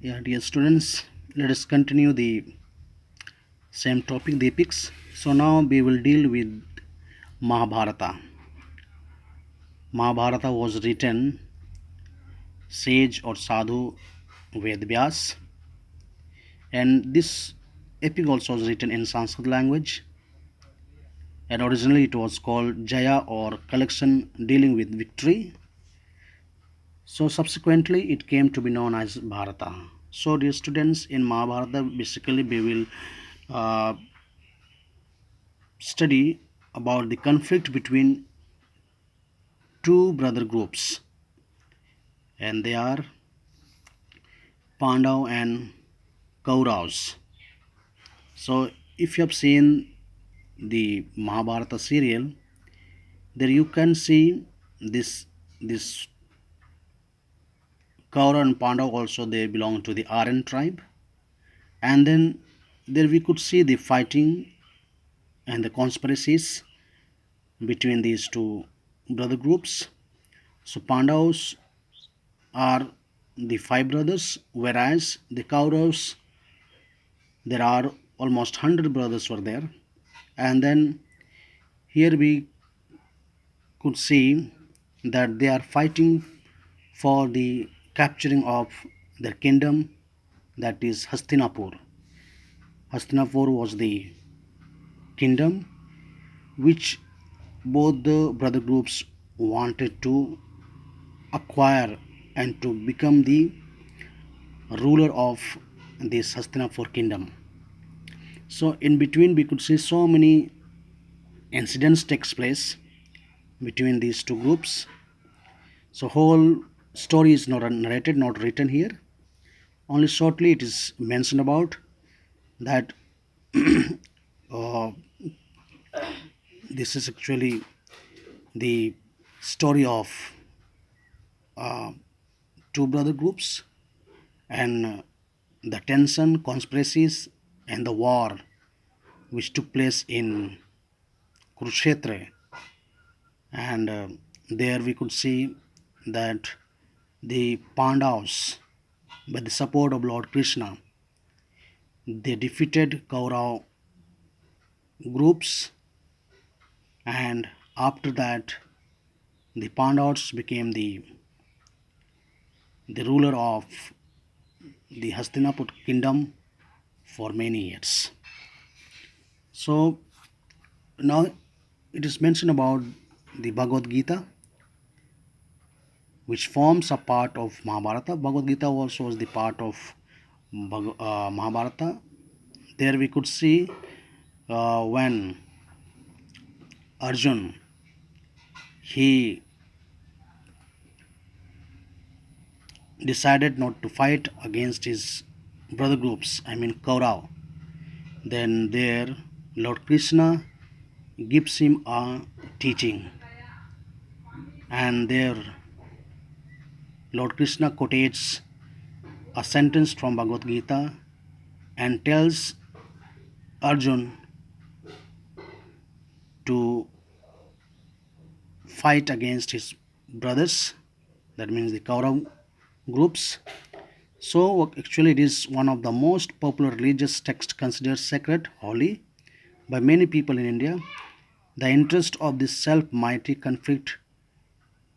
Yeah, dear students, let us continue the same topic, the epics. So now we will deal with Mahabharata. Mahabharata was written sage or sadhu Vedvyas, and this epic also was written in Sanskrit language. And originally it was called Jaya or collection dealing with victory. So subsequently it came to be known as Bharata. So dear students, in Mahabharata basically we will uh, study about the conflict between two brother groups, and they are Pandav and Kauravas. So if you have seen the Mahabharata serial, there you can see this Kaurav and Pandav also, they belong to the Aryan tribe, and then there we could see the fighting and the conspiracies between these two brother groups. So Pandavas are the five brothers, whereas the Kauravas, there are almost 100 brothers were there. And then here we could see that they are fighting for the capturing of their kingdom, that is Hastinapur. Hastinapur was the kingdom which both the brother groups wanted to acquire and to become the ruler of this Hastinapur kingdom. So in between we could see so many incidents takes place between these two groups. So whole story is not narrated, not written here. Only shortly it is mentioned about that uh, this is actually the story of uh, two brother groups, and the tension, conspiracies, and the war which took place in Kurukshetra. And there we could see that the Pandavas, by the support of Lord Krishna, they defeated Kaurav groups, and after that the Pandavas became the ruler of the Hastinapur kingdom for many years. So now it is mentioned about the Bhagavad Gita, which forms a part of Mahabharata. Bhagavad Gita also was the part of Mahabharata. There we could see when Arjun, he decided not to fight against his brother groups, I mean Kaurav. Then there Lord Krishna gives him a teaching, and there Lord Krishna quotes a sentence from Bhagavad Gita and tells Arjun to fight against his brothers, that means the Kaurav groups. So actually it is one of the most popular religious texts considered sacred, holy by many people in India. The interest of this self-mighty conflict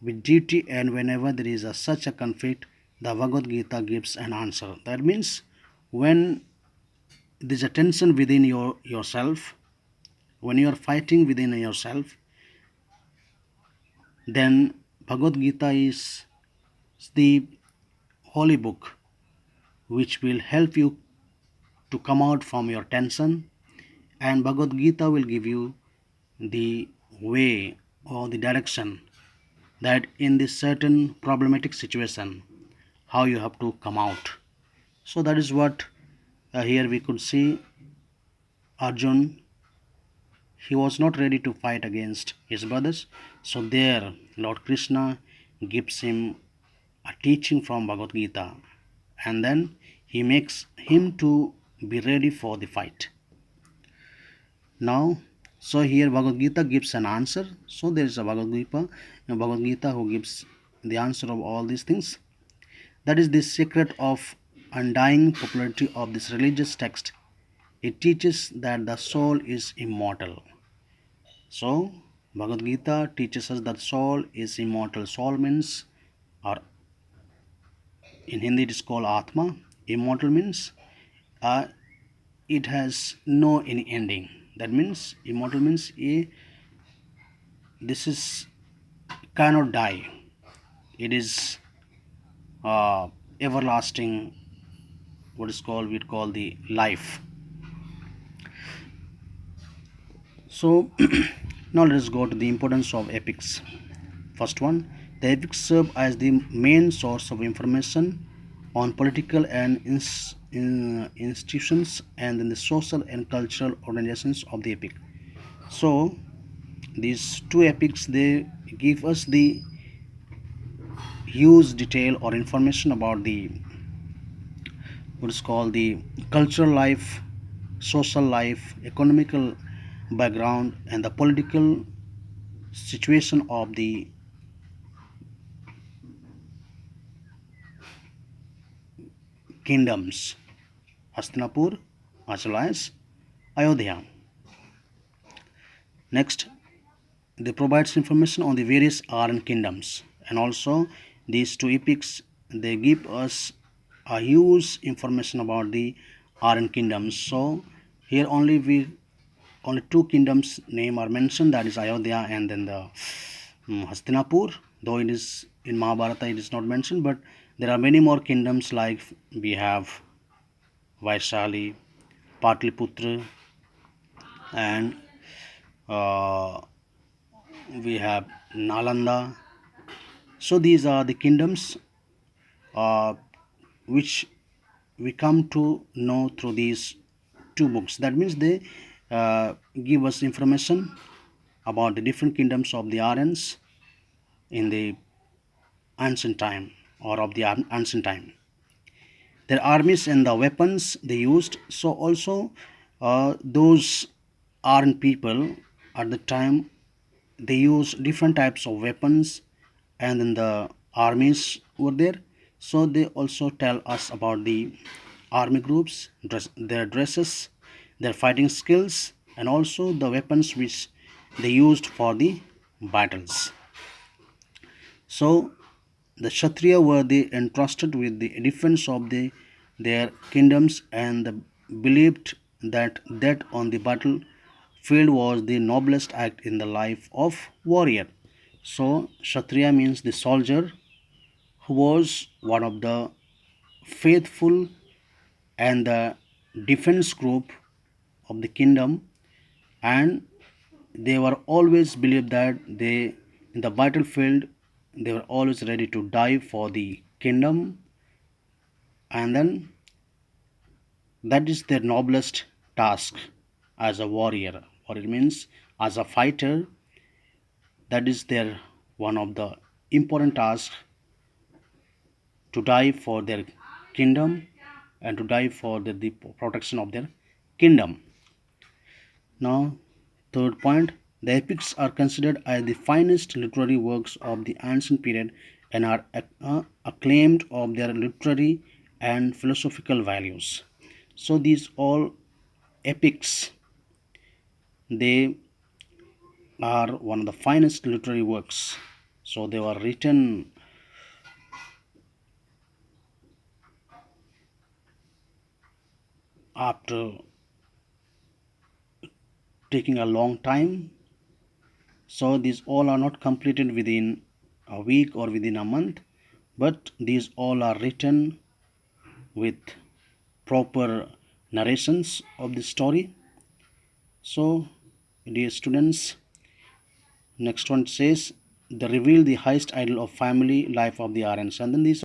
with duty, and whenever there is such a conflict, the Bhagavad Gita gives an answer. That means when there is a tension within yourself, when you are fighting within yourself, then Bhagavad Gita is the holy book which will help you to come out from your tension, and Bhagavad Gita will give you the way or the direction that in this certain problematic situation how you have to come out. So that is what here we could see Arjun, he was not ready to fight against his brothers. So there Lord Krishna gives him a teaching from Bhagavad Gita, and then he makes him to be ready for the fight. Now, so here Bhagavad Gita gives an answer. So there is a Bhagavad Gita who gives the answer of all these things. That is the secret of undying popularity of this religious text, it teaches that the soul is immortal. So, Bhagavad Gita teaches us that soul is immortal. Soul means, or in Hindi it is called Atma. Immortal means uh, it has no any ending. That means immortal means this is cannot die. It is uh, everlasting. What is called we call the life. So now let us go to the importance of epics. First one, the epics serve as the main source of information on political and institutions and in the social and cultural organizations of the epic. So these two epics they give us the huge detail or information about the what is called the cultural life, social life, economical background, and the political situation of the kingdoms Hastinapur as well as Ayodhya. Next, they provides information on the various Aryan kingdoms, and also these two epics they give us a huge information about the Aryan kingdoms. So here only two kingdoms name are mentioned, that is Ayodhya and then the Hastinapur. Though it is in Mahabharata it is not mentioned, but there are many more kingdoms like we have Vaishali, Patliputra, and uh, we have Nalanda. So these are the kingdoms uh, which we come to know through these two books. That means they give us information about the different kingdoms of the Aryans in the ancient time or of the ancient time, their armies and the weapons they used. So also those armed people at the time they use different types of weapons, and then the armies were there. So they also tell us about the army groups, their dresses, their fighting skills, and also the weapons which they used for the battles. So the Kshatriya were they entrusted with the defense of their kingdoms, and believed that death on the battlefield was the noblest act in the life of warrior. So Kshatriya means the soldier who was one of the faithful and the defense group of the kingdom, and they were always believed that they in the battlefield they were always ready to die for the kingdom, and then that is their noblest task as a warrior, or it means as a fighter. That is their one of the important tasks, to die for their kingdom and to die for the protection of their kingdom. Now, third point, the epics are considered as the finest literary works of the ancient period and are acclaimed of their literary and philosophical values. So these all epics they are one of the finest literary works. So they were written after taking a long time. So these all are not completed within a week or within a month, but these all are written with proper narrations of the story. So, dear students, next one says they reveal the highest ideal of family life of the Aryans, and then these